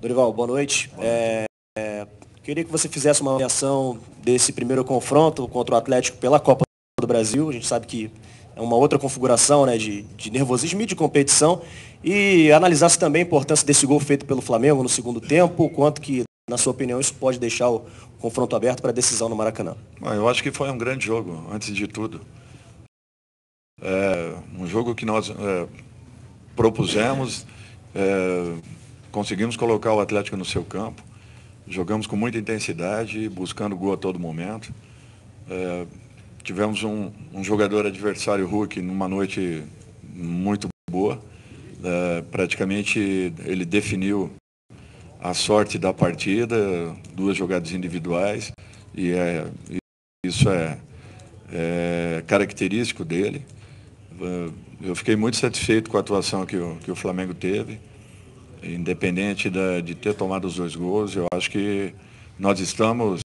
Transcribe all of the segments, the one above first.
Dorival, boa noite. Queria que você fizesse uma avaliação desse primeiro confronto contra o Atlético pela Copa do Brasil. A gente sabe que é uma outra configuração, né, de nervosismo e de competição. E analisasse também a importância desse gol feito pelo Flamengo no segundo tempo, o quanto que, na sua opinião, isso pode deixar o confronto aberto para a decisão no Maracanã. Eu acho que foi um grande jogo, antes de tudo. Um jogo que nós propusemos, conseguimos colocar o Atlético no seu campo, jogamos com muita intensidade, buscando gol a todo momento. Tivemos um jogador adversário, Hulk, numa noite muito boa. Praticamente ele definiu a sorte da partida, 2 jogadas individuais, e isso é característico dele. Eu fiquei muito satisfeito com a atuação que o Flamengo teve, independente de ter tomado os 2 gols. Eu acho que nós estamos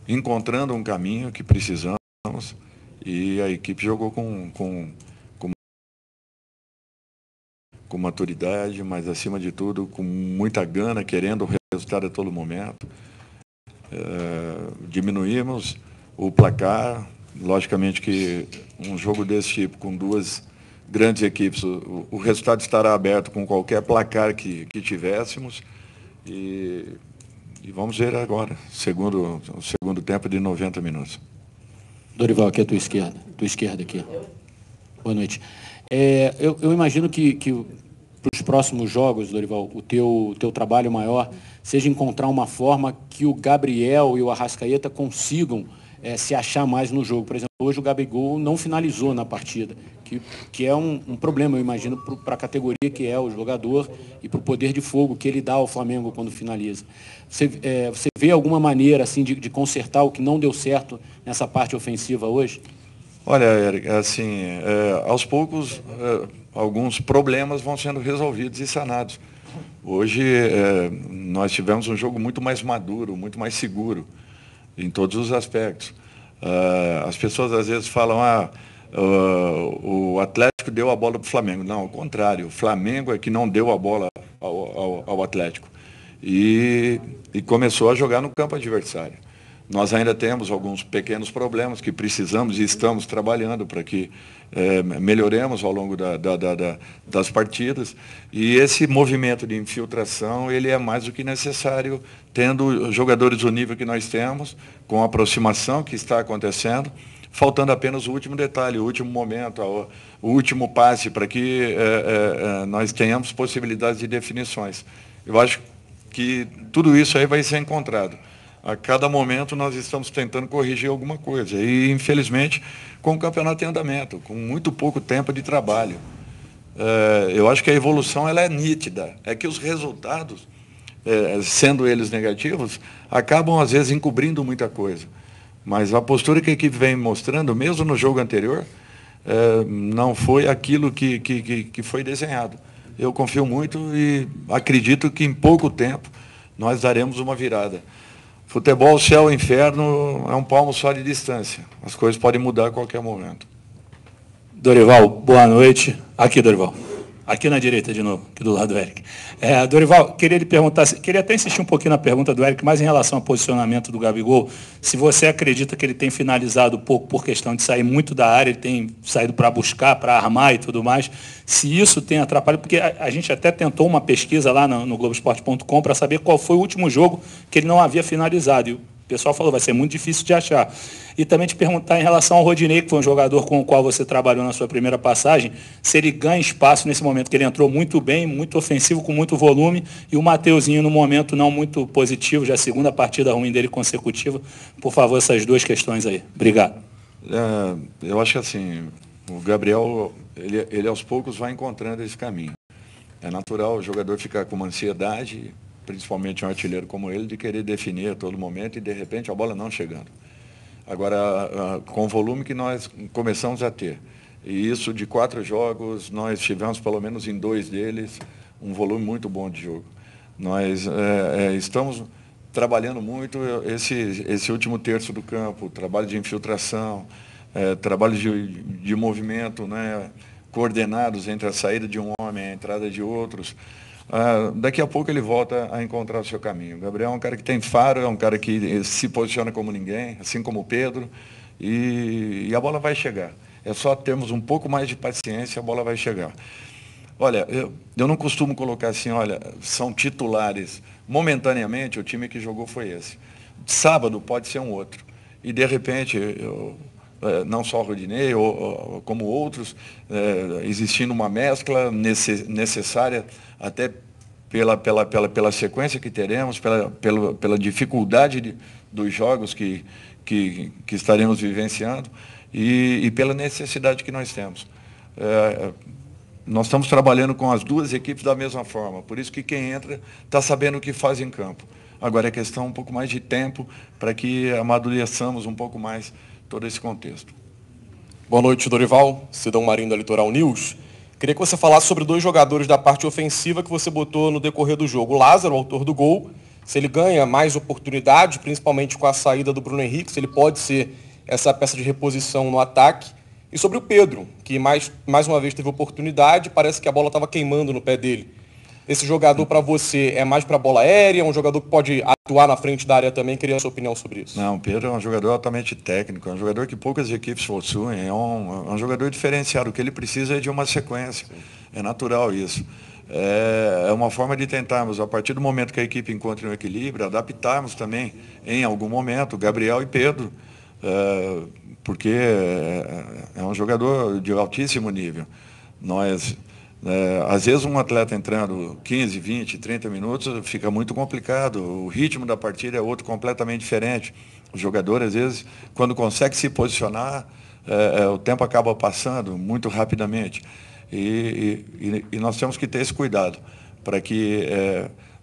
encontrando um caminho que precisamos, e a equipe jogou com maturidade, mas acima de tudo com muita gana, querendo o resultado a todo momento. Diminuímos o placar. Logicamente que um jogo desse tipo, com 2 grandes equipes, o resultado estará aberto com qualquer placar que tivéssemos. E vamos ver agora, o segundo tempo de 90 minutos. Dorival, aqui à tua esquerda aqui. Boa noite. Eu imagino que para os próximos jogos, Dorival, o teu trabalho maior seja encontrar uma forma que o Gabriel e o Arrascaeta consigam se achar mais no jogo. Por exemplo, hoje o Gabigol não finalizou na partida, que é um problema, eu imagino, para a categoria que é o jogador e para o poder de fogo que ele dá ao Flamengo quando finaliza. Você vê alguma maneira assim, de consertar o que não deu certo nessa parte ofensiva hoje? Olha, Eric, assim, aos poucos, alguns problemas vão sendo resolvidos e sanados. Hoje, nós tivemos um jogo muito mais maduro, muito mais seguro, em todos os aspectos. As pessoas às vezes falam, o Atlético deu a bola para o Flamengo. Não, ao contrário, o Flamengo é que não deu a bola ao Atlético. E começou a jogar no campo adversário. Nós ainda temos alguns pequenos problemas que precisamos e estamos trabalhando para que melhoremos ao longo das partidas. E esse movimento de infiltração, ele é mais do que necessário, tendo jogadores do nível que nós temos, com a aproximação que está acontecendo, faltando apenas o último detalhe, o último momento, o último passe, para que nós tenhamos possibilidades de definições. Eu acho que tudo isso aí vai ser encontrado. A cada momento nós estamos tentando corrigir alguma coisa. E, infelizmente, com o campeonato em andamento, com muito pouco tempo de trabalho. Eu acho que a evolução ela é nítida. É que os resultados, sendo eles negativos, acabam, às vezes, encobrindo muita coisa. Mas a postura que a equipe vem mostrando, mesmo no jogo anterior, não foi aquilo que foi desenhado. Eu confio muito e acredito que, em pouco tempo, nós daremos uma virada. Futebol, céu e inferno é um palmo só de distância. As coisas podem mudar a qualquer momento. Dorival, boa noite. Aqui, Dorival. Aqui na direita de novo, aqui do lado do Eric. Dorival, queria lhe perguntar, queria até insistir um pouquinho na pergunta do Eric, mas em relação ao posicionamento do Gabigol, se você acredita que ele tem finalizado pouco por questão de sair muito da área, ele tem saído para buscar, para armar e tudo mais, se isso tem atrapalhado, porque a gente até tentou uma pesquisa lá no Globoesporte.com para saber qual foi o último jogo que ele não havia finalizado. E o pessoal falou, vai ser muito difícil de achar. E também te perguntar em relação ao Rodinei, que foi um jogador com o qual você trabalhou na sua primeira passagem, se ele ganha espaço nesse momento, que ele entrou muito bem, muito ofensivo, com muito volume, e o Mateuzinho no momento não muito positivo, já a segunda partida ruim dele consecutiva. Por favor, essas 2 questões aí. Obrigado. Eu acho que assim, o Gabriel, ele aos poucos vai encontrando esse caminho. É natural o jogador ficar com uma ansiedade, principalmente um artilheiro como ele, de querer definir a todo momento e, de repente, a bola não chegando. Agora, com o volume que nós começamos a ter, e isso de 4 jogos, nós tivemos, pelo menos em 2 deles, um volume muito bom de jogo. Nós estamos trabalhando muito esse último terço do campo, trabalho de infiltração, trabalho de movimento, né? coordenados entre a saída de um homem e a entrada de outros. Daqui a pouco ele volta a encontrar o seu caminho. O Gabriel é um cara que tem faro, é um cara que se posiciona como ninguém, assim como o Pedro, e a bola vai chegar. É só termos um pouco mais de paciência, a bola vai chegar. Olha, eu não costumo colocar assim, olha, são titulares. Momentaneamente, o time que jogou foi esse. Sábado pode ser um outro. E, de repente, não só o Rodinei, como outros, existindo uma mescla necessária até pela sequência que teremos, pela dificuldade dos jogos que estaremos vivenciando e pela necessidade que nós temos. Nós estamos trabalhando com as duas equipes da mesma forma, por isso que quem entra está sabendo o que faz em campo. Agora é questão um pouco mais de tempo para que amadureçamos um pouco mais todo esse contexto. Boa noite, Dorival, Sidão Marinho da Litoral News. Queria que você falasse sobre dois jogadores da parte ofensiva que você botou no decorrer do jogo. O Lázaro, o autor do gol, se ele ganha mais oportunidade, principalmente com a saída do Bruno Henrique, se ele pode ser essa peça de reposição no ataque. E sobre o Pedro, que mais uma vez teve oportunidade, parece que a bola estava queimando no pé dele. Esse jogador para você é mais para a bola aérea, é um jogador que pode atuar na frente da área também? Queria a sua opinião sobre isso. Não, o Pedro é um jogador altamente técnico, é um jogador que poucas equipes possuem, é um jogador diferenciado. O que ele precisa é de uma sequência. Sim. É natural isso. É uma forma de tentarmos, a partir do momento que a equipe encontre um equilíbrio, adaptarmos também, em algum momento, Gabriel e Pedro, porque é um jogador de altíssimo nível. Às vezes um atleta entrando 15, 20, 30 minutos fica muito complicado, o ritmo da partida é outro completamente diferente. O jogador, às vezes, quando consegue se posicionar, o tempo acaba passando muito rapidamente. E nós temos que ter esse cuidado para que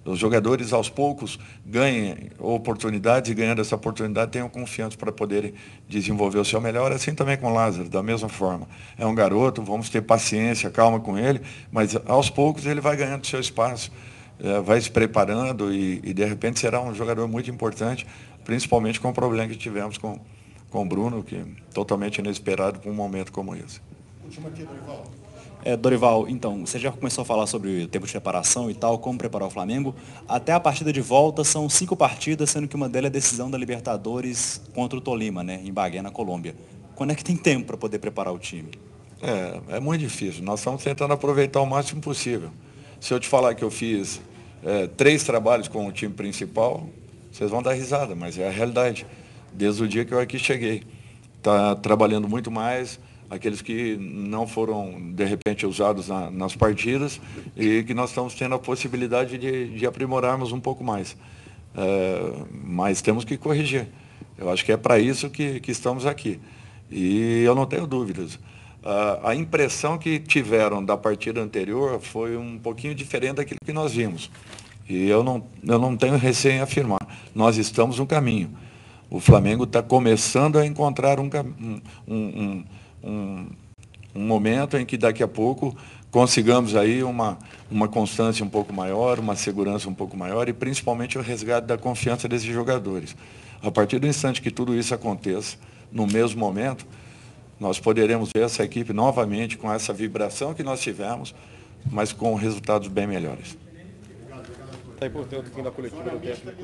os jogadores, aos poucos, ganhem oportunidades e, ganhando essa oportunidade, tenham confiança para poderem desenvolver o seu melhor. Assim também com o Lázaro, da mesma forma. É um garoto, vamos ter paciência, calma com ele, mas, aos poucos, ele vai ganhando seu espaço, vai se preparando e, de repente, será um jogador muito importante, principalmente com o problema que tivemos com o Bruno, que é totalmente inesperado para um momento como esse. Última aqui, Dorival. Dorival, então, você já começou a falar sobre o tempo de preparação e tal, como preparar o Flamengo. Até a partida de volta são 5 partidas, sendo que uma delas é decisão da Libertadores contra o Tolima, né, em Bagué, na Colômbia. Quando é que tem tempo para poder preparar o time? É muito difícil. Nós estamos tentando aproveitar o máximo possível. Se eu te falar que eu fiz 3 trabalhos com o time principal, vocês vão dar risada, mas é a realidade. Desde o dia que eu aqui cheguei. Está trabalhando muito mais, aqueles que não foram, de repente, usados nas partidas e que nós estamos tendo a possibilidade de aprimorarmos um pouco mais. Mas temos que corrigir. Eu acho que é para isso que estamos aqui. E eu não tenho dúvidas. A impressão que tiveram da partida anterior foi um pouquinho diferente daquilo que nós vimos. E eu não tenho receio em afirmar. Nós estamos no caminho. O Flamengo está começando a encontrar um momento em que daqui a pouco consigamos aí uma constância um pouco maior, uma segurança um pouco maior e principalmente o resgate da confiança desses jogadores. A partir do instante que tudo isso aconteça, no mesmo momento, nós poderemos ver essa equipe novamente com essa vibração que nós tivemos, mas com resultados bem melhores. Está aí, portanto, o fim da coletiva do técnico.